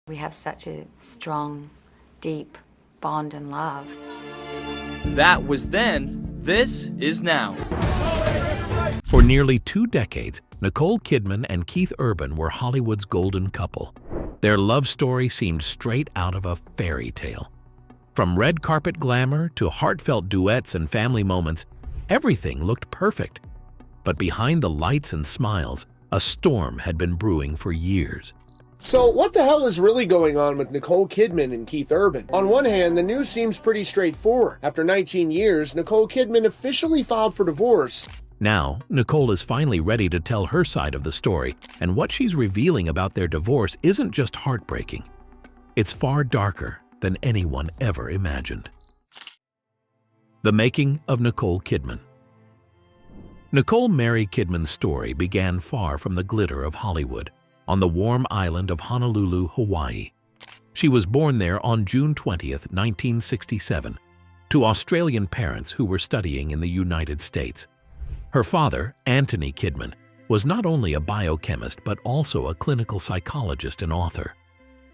We have such a strong, deep bond and love. That was then, this is now. For nearly 2 decades, Nicole Kidman and Keith Urban were Hollywood's golden couple. Their love story seemed straight out of a fairy tale. From red carpet glamour to heartfelt duets and family moments, everything looked perfect. But behind the lights and smiles, a storm had been brewing for years. So what the hell is really going on with Nicole Kidman and Keith Urban? On one hand, the news seems pretty straightforward. After 19 years, Nicole Kidman officially filed for divorce. Now, Nicole is finally ready to tell her side of the story, and what she's revealing about their divorce isn't just heartbreaking. It's far darker than anyone ever imagined. The making of Nicole Kidman. Nicole Mary Kidman's story began far from the glitter of Hollywood, on the warm island of Honolulu, Hawaii. She was born there on June 20, 1967, to Australian parents who were studying in the United States. Her father, Anthony Kidman, was not only a biochemist but also a clinical psychologist and author.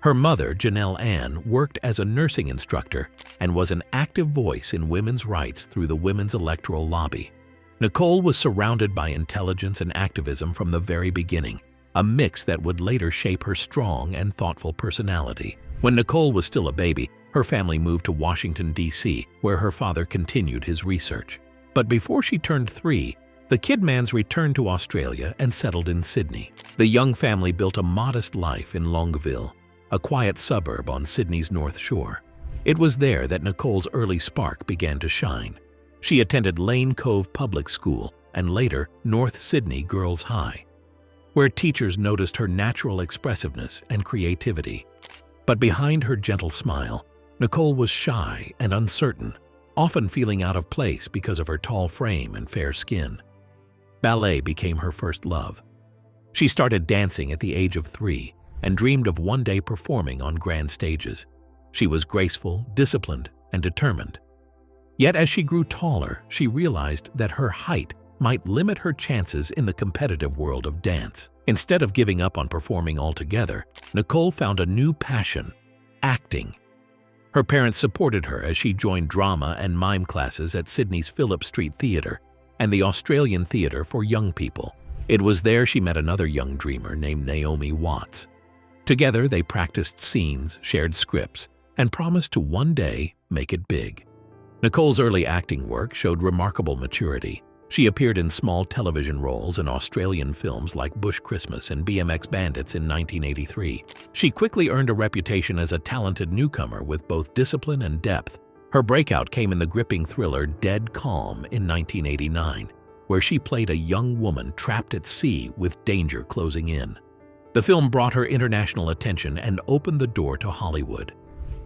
Her mother, Janelle Ann, worked as a nursing instructor and was an active voice in women's rights through the Women's Electoral Lobby. Nicole was surrounded by intelligence and activism from the very beginning, a mix that would later shape her strong and thoughtful personality. When Nicole was still a baby, her family moved to Washington, D.C., where her father continued his research. But before she turned 3, the Kidmans returned to Australia and settled in Sydney. The young family built a modest life in Longville, a quiet suburb on Sydney's North Shore. It was there that Nicole's early spark began to shine. She attended Lane Cove Public School and later North Sydney Girls High, where teachers noticed her natural expressiveness and creativity. But behind her gentle smile, Nicole was shy and uncertain, often feeling out of place because of her tall frame and fair skin. Ballet became her first love. She started dancing at the age of 3 and dreamed of one day performing on grand stages. She was graceful, disciplined, and determined. Yet as she grew taller, she realized that her height might limit her chances in the competitive world of dance. Instead of giving up on performing altogether, Nicole found a new passion: acting. Her parents supported her as she joined drama and mime classes at Sydney's Phillip Street Theatre and the Australian Theatre for Young People. It was there she met another young dreamer named Naomi Watts. Together, they practiced scenes, shared scripts, and promised to one day make it big. Nicole's early acting work showed remarkable maturity. She appeared in small television roles in Australian films like Bush Christmas and BMX Bandits in 1983. She quickly earned a reputation as a talented newcomer with both discipline and depth. Her breakout came in the gripping thriller Dead Calm in 1989, where she played a young woman trapped at sea with danger closing in. The film brought her international attention and opened the door to Hollywood.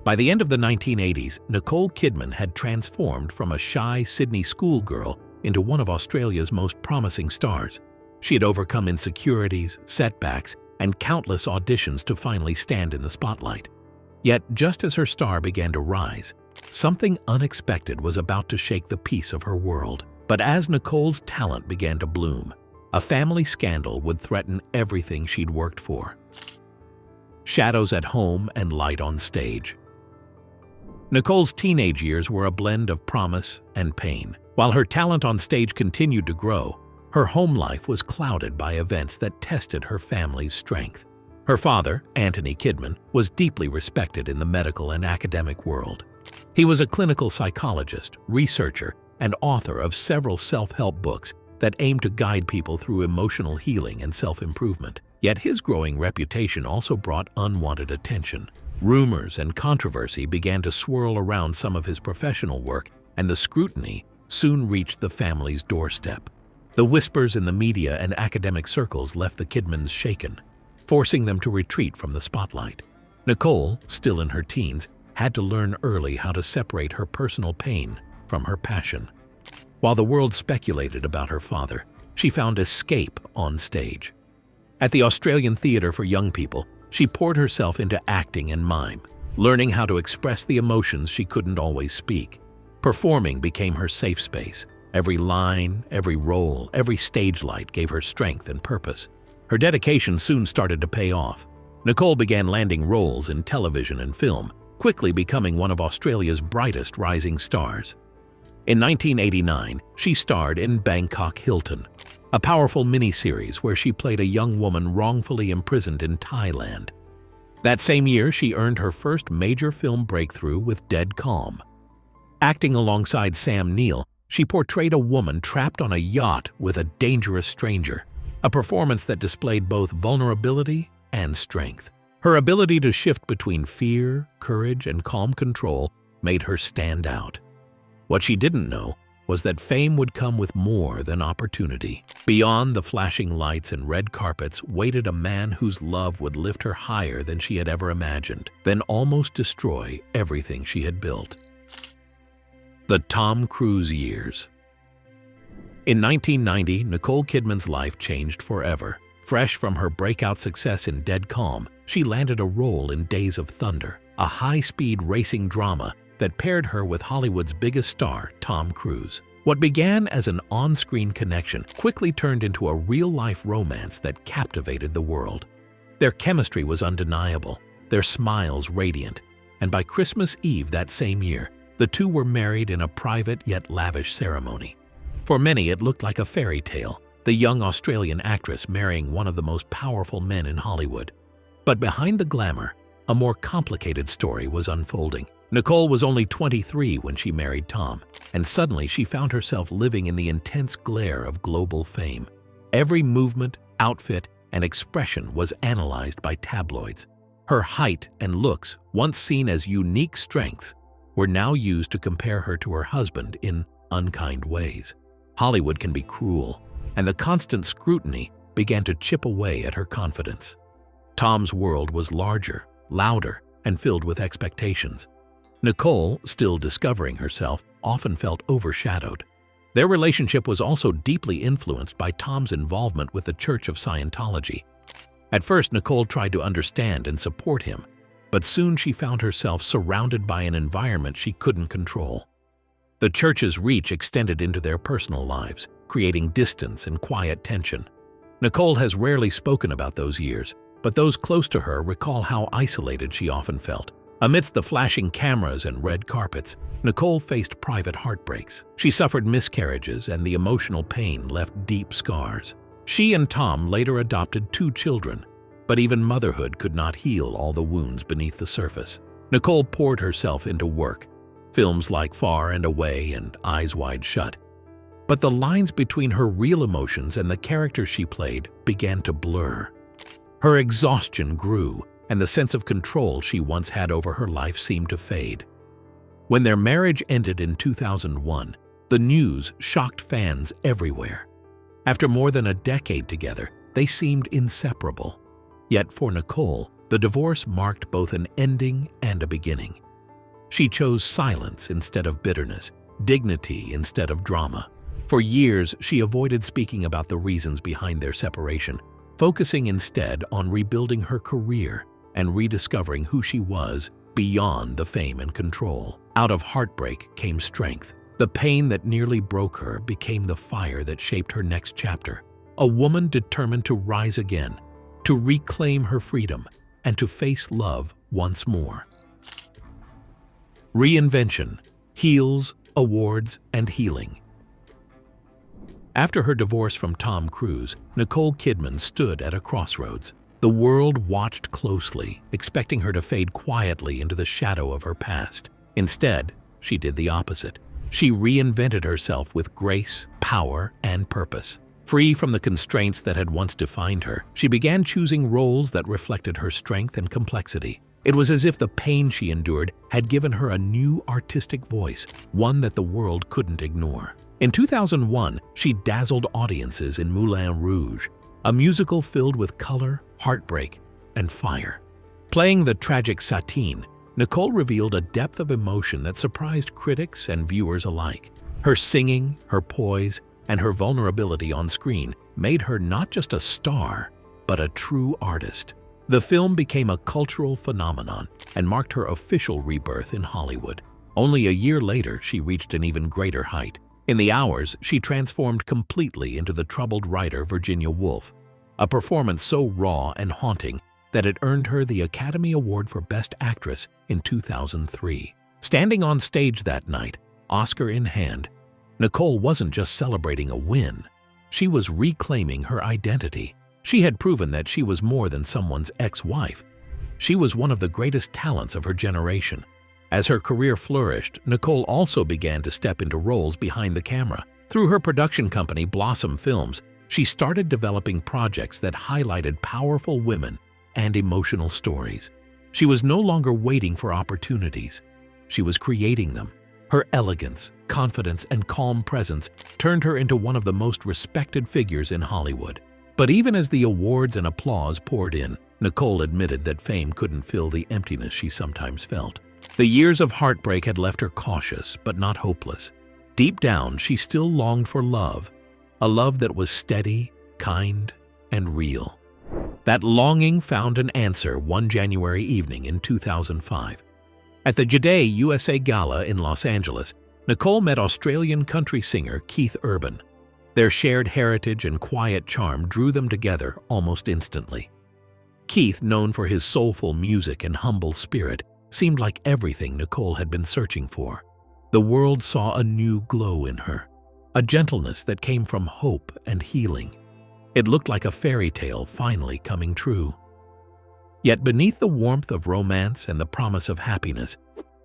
By the end of the 1980s, Nicole Kidman had transformed from a shy Sydney schoolgirl into one of Australia's most promising stars. She had overcome insecurities, setbacks, and countless auditions to finally stand in the spotlight. Yet, just as her star began to rise, something unexpected was about to shake the peace of her world. But as Nicole's talent began to bloom, a family scandal would threaten everything she'd worked for. Shadows at home and light on stage. Nicole's teenage years were a blend of promise and pain. While her talent on stage continued to grow, her home life was clouded by events that tested her family's strength. Her father, Anthony Kidman, was deeply respected in the medical and academic world. He was a clinical psychologist, researcher, and author of several self-help books that aimed to guide people through emotional healing and self-improvement. Yet his growing reputation also brought unwanted attention. Rumors and controversy began to swirl around some of his professional work, and the scrutiny soon reached the family's doorstep. The whispers in the media and academic circles left the Kidmans shaken, forcing them to retreat from the spotlight. Nicole, still in her teens, had to learn early how to separate her personal pain from her passion. While the world speculated about her father, she found escape on stage. At the Australian Theatre for Young People, she poured herself into acting and mime, learning how to express the emotions she couldn't always speak. Performing became her safe space. Every line, every role, every stage light gave her strength and purpose. Her dedication soon started to pay off. Nicole began landing roles in television and film, quickly becoming one of Australia's brightest rising stars. In 1989, she starred in Bangkok Hilton, a powerful miniseries where she played a young woman wrongfully imprisoned in Thailand. That same year, she earned her first major film breakthrough with Dead Calm. Acting alongside Sam Neill, she portrayed a woman trapped on a yacht with a dangerous stranger, a performance that displayed both vulnerability and strength. Her ability to shift between fear, courage, and calm control made her stand out. What she didn't know was that fame would come with more than opportunity. Beyond the flashing lights and red carpets waited a man whose love would lift her higher than she had ever imagined, then almost destroy everything she had built. The Tom Cruise years. In 1990, Nicole Kidman's life changed forever. Fresh from her breakout success in Dead Calm, she landed a role in Days of Thunder, a high-speed racing drama that paired her with Hollywood's biggest star, Tom Cruise. What began as an on-screen connection quickly turned into a real-life romance that captivated the world. Their chemistry was undeniable, their smiles radiant, and by Christmas Eve that same year, the two were married in a private yet lavish ceremony. For many, it looked like a fairy tale, the young Australian actress marrying one of the most powerful men in Hollywood. But behind the glamour, a more complicated story was unfolding. Nicole was only 23 when she married Tom, and suddenly she found herself living in the intense glare of global fame. Every movement, outfit, and expression was analyzed by tabloids. Her height and looks, once seen as unique strengths, were now used to compare her to her husband in unkind ways. Hollywood can be cruel, and the constant scrutiny began to chip away at her confidence. Tom's world was larger, louder, and filled with expectations. Nicole, still discovering herself, often felt overshadowed. Their relationship was also deeply influenced by Tom's involvement with the Church of Scientology. At first, Nicole tried to understand and support him, but soon she found herself surrounded by an environment she couldn't control. The church's reach extended into their personal lives, creating distance and quiet tension. Nicole has rarely spoken about those years, but those close to her recall how isolated she often felt. Amidst the flashing cameras and red carpets, Nicole faced private heartbreaks. She suffered miscarriages, and the emotional pain left deep scars. She and Tom later adopted 2 children, but even motherhood could not heal all the wounds beneath the surface. Nicole poured herself into work, films like Far and Away and Eyes Wide Shut. But the lines between her real emotions and the character she played began to blur. Her exhaustion grew, and the sense of control she once had over her life seemed to fade. When their marriage ended in 2001, the news shocked fans everywhere. After more than a decade together, they seemed inseparable. Yet for Nicole, the divorce marked both an ending and a beginning. She chose silence instead of bitterness, dignity instead of drama. For years, she avoided speaking about the reasons behind their separation, focusing instead on rebuilding her career and rediscovering who she was beyond the fame and control. Out of heartbreak came strength. The pain that nearly broke her became the fire that shaped her next chapter. A woman determined to rise again, to reclaim her freedom, and to face love once more. Reinvention, heels, awards, and healing. After her divorce from Tom Cruise, Nicole Kidman stood at a crossroads. The world watched closely, expecting her to fade quietly into the shadow of her past. Instead, she did the opposite. She reinvented herself with grace, power, and purpose. Free from the constraints that had once defined her, she began choosing roles that reflected her strength and complexity. It was as if the pain she endured had given her a new artistic voice, one that the world couldn't ignore. In 2001, she dazzled audiences in Moulin Rouge, a musical filled with color, heartbreak, and fire. Playing the tragic Satine, Nicole revealed a depth of emotion that surprised critics and viewers alike. Her singing, her poise, and her vulnerability on screen made her not just a star, but a true artist. The film became a cultural phenomenon and marked her official rebirth in Hollywood. Only a year later, she reached an even greater height. In The Hours, she transformed completely into the troubled writer Virginia Woolf, a performance so raw and haunting that it earned her the Academy Award for Best Actress in 2003. Standing on stage that night, Oscar in hand, Nicole wasn't just celebrating a win. She was reclaiming her identity. She had proven that she was more than someone's ex-wife. She was one of the greatest talents of her generation. As her career flourished, Nicole also began to step into roles behind the camera. Through her production company, Blossom Films, she started developing projects that highlighted powerful women and emotional stories. She was no longer waiting for opportunities. She was creating them. Her elegance, confidence, and calm presence turned her into one of the most respected figures in Hollywood. But even as the awards and applause poured in, Nicole admitted that fame couldn't fill the emptiness she sometimes felt. The years of heartbreak had left her cautious, but not hopeless. Deep down, she still longed for love, a love that was steady, kind, and real. That longing found an answer one January evening in 2005. At the Jade USA Gala in Los Angeles, Nicole met Australian country singer Keith Urban. Their shared heritage and quiet charm drew them together almost instantly. Keith, known for his soulful music and humble spirit, seemed like everything Nicole had been searching for. The world saw a new glow in her, a gentleness that came from hope and healing. It looked like a fairy tale finally coming true. Yet beneath the warmth of romance and the promise of happiness,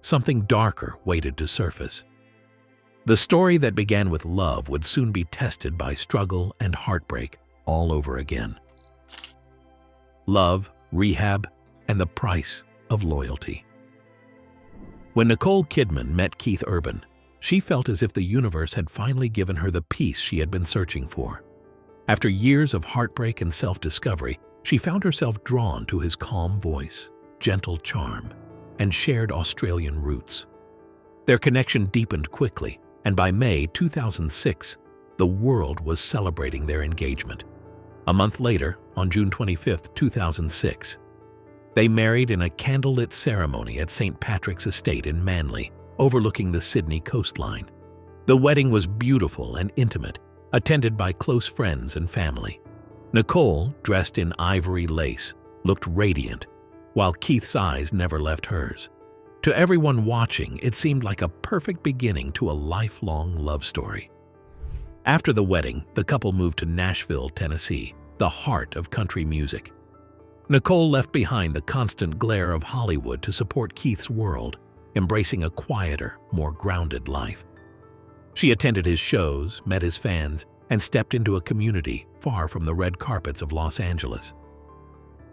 something darker waited to surface. The story that began with love would soon be tested by struggle and heartbreak all over again. Love, rehab, and the price of loyalty. When Nicole Kidman met Keith Urban, she felt as if the universe had finally given her the peace she had been searching for. After years of heartbreak and self-discovery, she found herself drawn to his calm voice, gentle charm, and shared Australian roots. Their connection deepened quickly, and by May 2006, the world was celebrating their engagement. A month later, on June 25, 2006, they married in a candlelit ceremony at St. Patrick's Estate in Manly, overlooking the Sydney coastline. The wedding was beautiful and intimate, attended by close friends and family. Nicole, dressed in ivory lace, looked radiant, while Keith's eyes never left hers. To everyone watching, it seemed like a perfect beginning to a lifelong love story. After the wedding, the couple moved to Nashville, Tennessee, the heart of country music. Nicole left behind the constant glare of Hollywood to support Keith's world, embracing a quieter, more grounded life. She attended his shows, met his fans, and stepped into a community far from the red carpets of Los Angeles.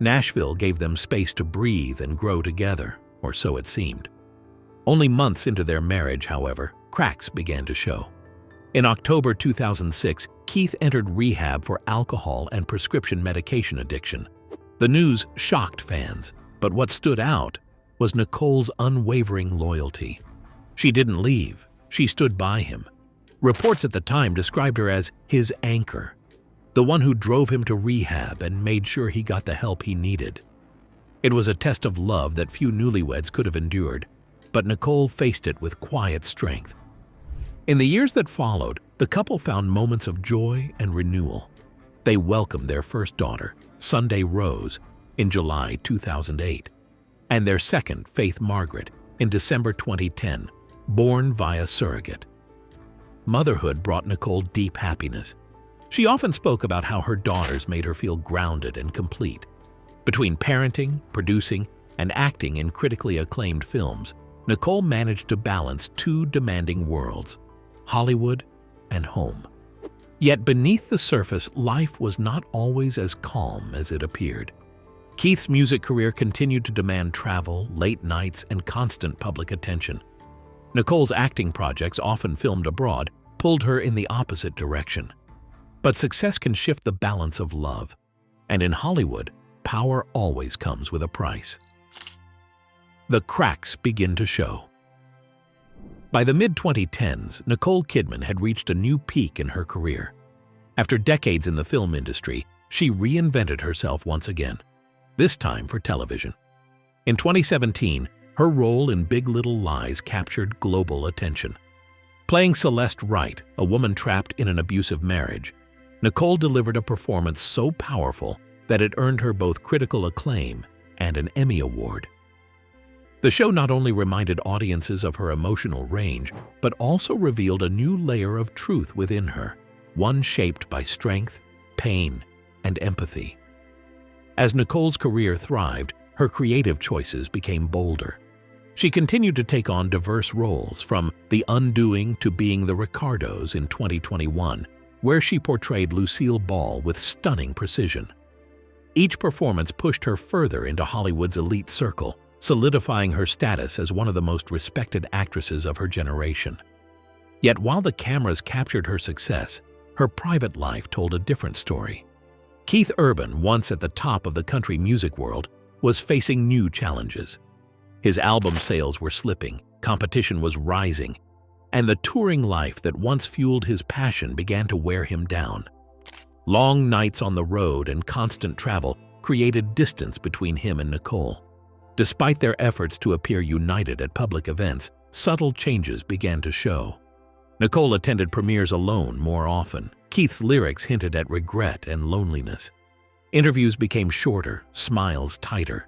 Nashville gave them space to breathe and grow together, or so it seemed. Only months into their marriage, however, cracks began to show. In October 2006, Keith entered rehab for alcohol and prescription medication addiction. The news shocked fans, but what stood out was Nicole's unwavering loyalty. She didn't leave, she stood by him. Reports at the time described her as his anchor, the one who drove him to rehab and made sure he got the help he needed. It was a test of love that few newlyweds could have endured, but Nicole faced it with quiet strength. In the years that followed, the couple found moments of joy and renewal. They welcomed their first daughter, Sunday Rose, in July 2008, and their second, Faith Margaret, in December 2010, born via surrogate. Motherhood brought Nicole deep happiness. She often spoke about how her daughters made her feel grounded and complete. Between parenting, producing, and acting in critically acclaimed films, Nicole managed to balance two demanding worlds, Hollywood and home. Yet beneath the surface, life was not always as calm as it appeared. Keith's music career continued to demand travel, late nights, and constant public attention. Nicole's acting projects, often filmed abroad, pulled her in the opposite direction. But success can shift the balance of love, and in Hollywood, power always comes with a price. The cracks begin to show. By the mid-2010s, Nicole Kidman had reached a new peak in her career. After decades in the film industry, she reinvented herself once again, this time for television. In 2017, her role in Big Little Lies captured global attention. Playing Celeste Wright, a woman trapped in an abusive marriage, Nicole delivered a performance so powerful that it earned her both critical acclaim and an Emmy Award. The show not only reminded audiences of her emotional range, but also revealed a new layer of truth within her, one shaped by strength, pain, and empathy. As Nicole's career thrived, her creative choices became bolder. She continued to take on diverse roles, from The Undoing to Being the Ricardos in 2021, where she portrayed Lucille Ball with stunning precision. Each performance pushed her further into Hollywood's elite circle, solidifying her status as one of the most respected actresses of her generation. Yet while the cameras captured her success, her private life told a different story. Keith Urban, once at the top of the country music world, was facing new challenges. His album sales were slipping, competition was rising, and the touring life that once fueled his passion began to wear him down. Long nights on the road and constant travel created distance between him and Nicole. Despite their efforts to appear united at public events, subtle changes began to show. Nicole attended premieres alone more often. Keith's lyrics hinted at regret and loneliness. Interviews became shorter, smiles tighter.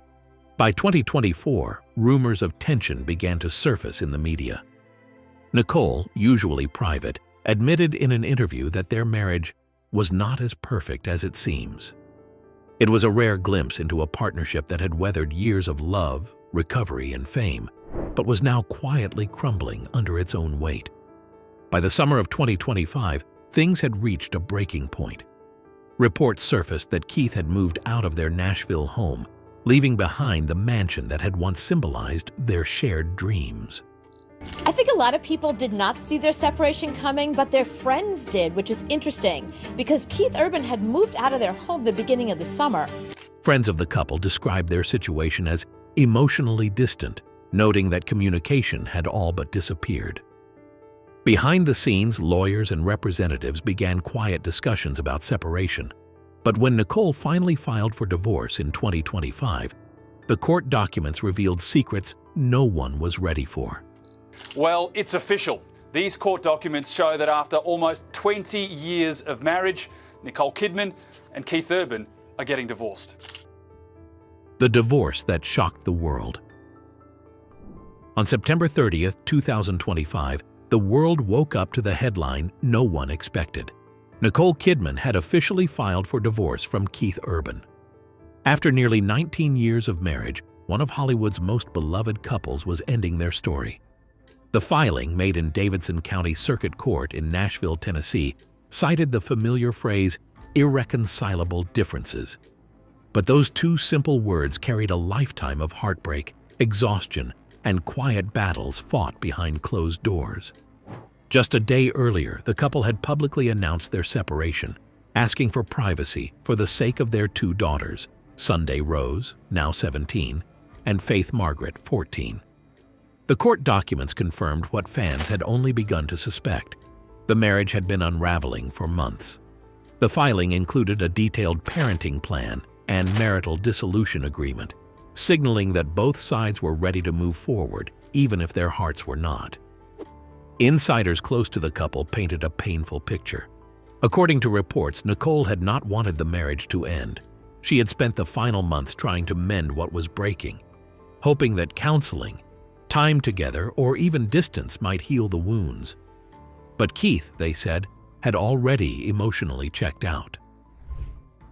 By 2024, rumors of tension began to surface in the media. Nicole, usually private, admitted in an interview that their marriage was not as perfect as it seems. It was a rare glimpse into a partnership that had weathered years of love, recovery, and fame, but was now quietly crumbling under its own weight. By the summer of 2025, things had reached a breaking point. Reports surfaced that Keith had moved out of their Nashville home, leaving behind the mansion that had once symbolized their shared dreams. I think a lot of people did not see their separation coming, but their friends did, which is interesting because Keith Urban had moved out of their home the beginning of the summer. Friends of the couple described their situation as emotionally distant, noting that communication had all but disappeared. Behind the scenes, lawyers and representatives began quiet discussions about separation. But when Nicole finally filed for divorce in 2025, the court documents revealed secrets no one was ready for. Well, it's official. These court documents show that after almost 20 years of marriage, Nicole Kidman and Keith Urban are getting divorced. The divorce that shocked the world. On September 30th, 2025, the world woke up to the headline no one expected. Nicole Kidman had officially filed for divorce from Keith Urban. After nearly 19 years of marriage, one of Hollywood's most beloved couples was ending their story. The filing, made in Davidson County Circuit Court in Nashville, Tennessee, cited the familiar phrase, irreconcilable differences. But those two simple words carried a lifetime of heartbreak, exhaustion, and quiet battles fought behind closed doors. Just a day earlier, the couple had publicly announced their separation, asking for privacy for the sake of their two daughters, Sunday Rose, now 17, and Faith Margaret, 14. The court documents confirmed what fans had only begun to suspect. The marriage had been unraveling for months. The filing included a detailed parenting plan and marital dissolution agreement, signaling that both sides were ready to move forward, even if their hearts were not. Insiders close to the couple painted a painful picture. According to reports, Nicole had not wanted the marriage to end. She had spent the final months trying to mend what was breaking, hoping that counseling, time together, or even distance might heal the wounds. But Keith, they said, had already emotionally checked out.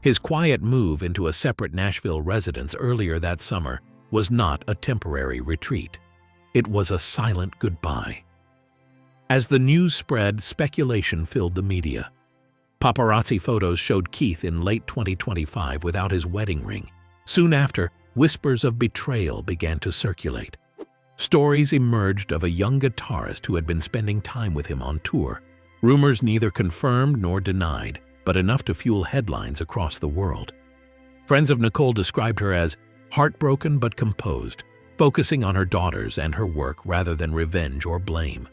His quiet move into a separate Nashville residence earlier that summer was not a temporary retreat. It was a silent goodbye. As the news spread, speculation filled the media. Paparazzi photos showed Keith in late 2025 without his wedding ring. Soon after, whispers of betrayal began to circulate. Stories emerged of a young guitarist who had been spending time with him on tour. Rumors neither confirmed nor denied, but enough to fuel headlines across the world. Friends of Nicole described her as heartbroken but composed, focusing on her daughters and her work rather than revenge or blame.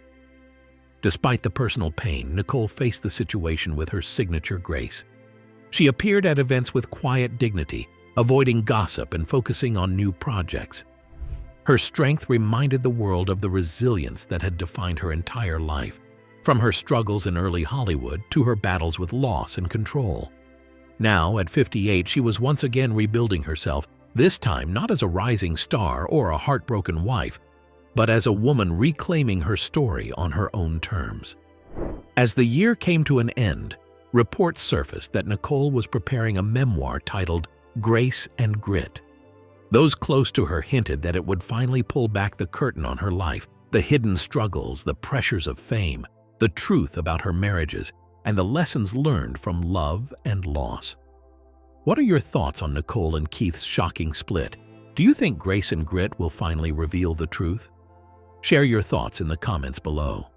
Despite the personal pain, Nicole faced the situation with her signature grace. She appeared at events with quiet dignity, avoiding gossip and focusing on new projects. Her strength reminded the world of the resilience that had defined her entire life, from her struggles in early Hollywood to her battles with loss and control. Now, at 58, she was once again rebuilding herself, this time not as a rising star or a heartbroken wife, but as a woman reclaiming her story on her own terms. As the year came to an end, reports surfaced that Nicole was preparing a memoir titled Grace and Grit. Those close to her hinted that it would finally pull back the curtain on her life, the hidden struggles, the pressures of fame, the truth about her marriages, and the lessons learned from love and loss. What are your thoughts on Nicole and Keith's shocking split? Do you think Grace and Grit will finally reveal the truth? Share your thoughts in the comments below.